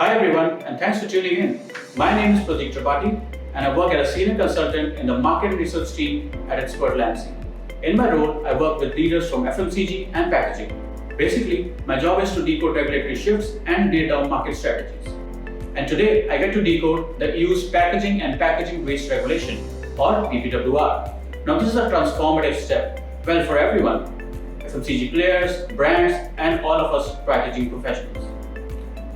Hi everyone, and thanks for tuning in. My name is Pratik Tripathi, and I work as a senior consultant in the market research team at Expert Lansing. In my role, I work with leaders from FMCG and packaging. Basically, my job is to decode regulatory shifts and nail down market strategies. And today, I get to decode the EU's Packaging and Packaging Waste Regulation, or PPWR. Now, this is a transformative step, well, for everyone: FMCG players, brands, and all of us packaging professionals.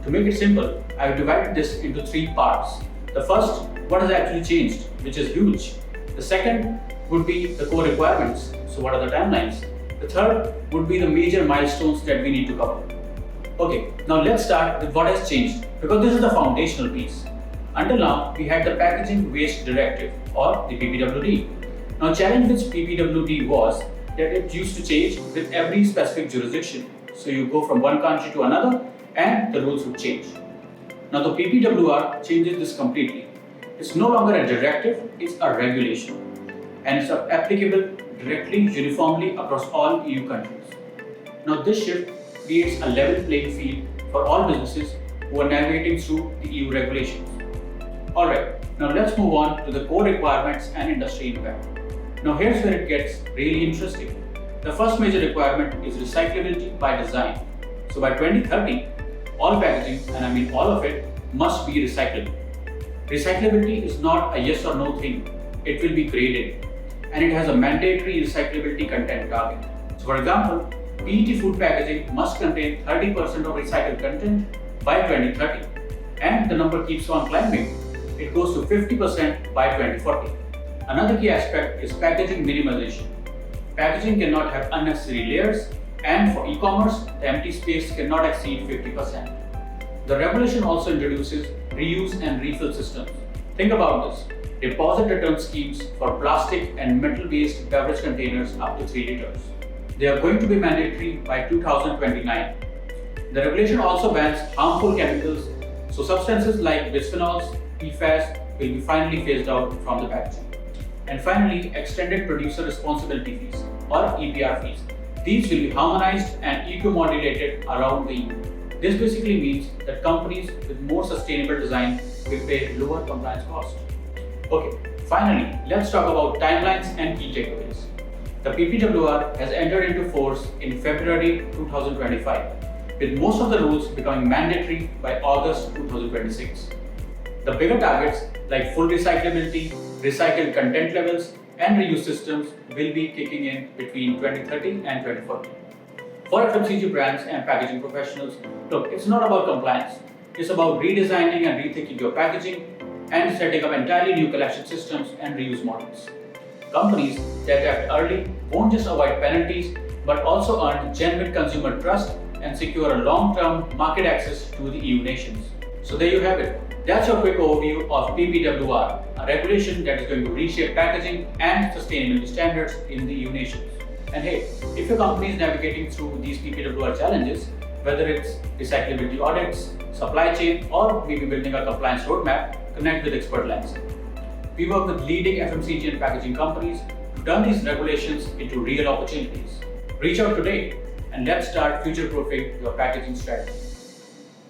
To make it simple, I have divided this into three parts. The first, what has actually changed, which is huge. The second would be the core requirements, so what are the timelines? The third would be the major milestones that we need to cover. Okay, now let's start with what has changed, because this is the foundational piece. Until now, we had the Packaging Waste Directive, or the PPWD. Now, challenge with PPWD was that it used to change with every specific jurisdiction. So you go from one country to another, and the rules would change. Now the PPWR changes this completely. It's no longer a directive, it's a regulation. And it's applicable directly, uniformly across all EU countries. Now this shift creates a level playing field for all businesses who are navigating through the EU regulations. Alright, now let's move on to the core requirements and industry impact. Now here's where it gets really interesting. The first major requirement is recyclability by design. So by 2030, all packaging, and I mean all of it, must be recyclable. Recyclability is not a yes or no thing, it will be graded, and it has a mandatory recyclability content target. So for example, PET food packaging must contain 30% of recycled content by 2030, and the number keeps on climbing. It goes to 50% by 2040. Another key aspect is packaging minimization. Packaging cannot have unnecessary layers, and for e-commerce, the empty space cannot exceed 50%. The regulation also introduces reuse and refill systems. Think about this: deposit return schemes for plastic and metal-based beverage containers up to 3 liters. They are going to be mandatory by 2029. The regulation also bans harmful chemicals, so substances like bisphenols, PFAS will be finally phased out from the packaging. And finally, extended producer responsibility fees, or EPR fees. These will be harmonized and eco-modulated around the EU. This basically means that companies with more sustainable design will pay lower compliance costs. Okay, finally, let's talk about timelines and key takeaways. The PPWR has entered into force in February 2025, with most of the rules becoming mandatory by August 2026. The bigger targets like full recyclability, recycled content levels, and reuse systems will be kicking in between 2030 and 2040. For FMCG brands and packaging professionals, look, it's not about compliance. It's about redesigning and rethinking your packaging and setting up entirely new collection systems and reuse models. Companies that act early won't just avoid penalties, but also earn genuine consumer trust and secure a long-term market access to the EU nations. So there you have it. That's your quick overview of PPWR, a regulation that is going to reshape packaging and sustainability standards in the EU nations. And hey, if your company is navigating through these PPWR challenges, whether it's recyclability audits, supply chain, or maybe building a compliance roadmap, connect with Expert Lansing. We work with leading FMCG and packaging companies to turn these regulations into real opportunities. Reach out today and let's start future-proofing your packaging strategy.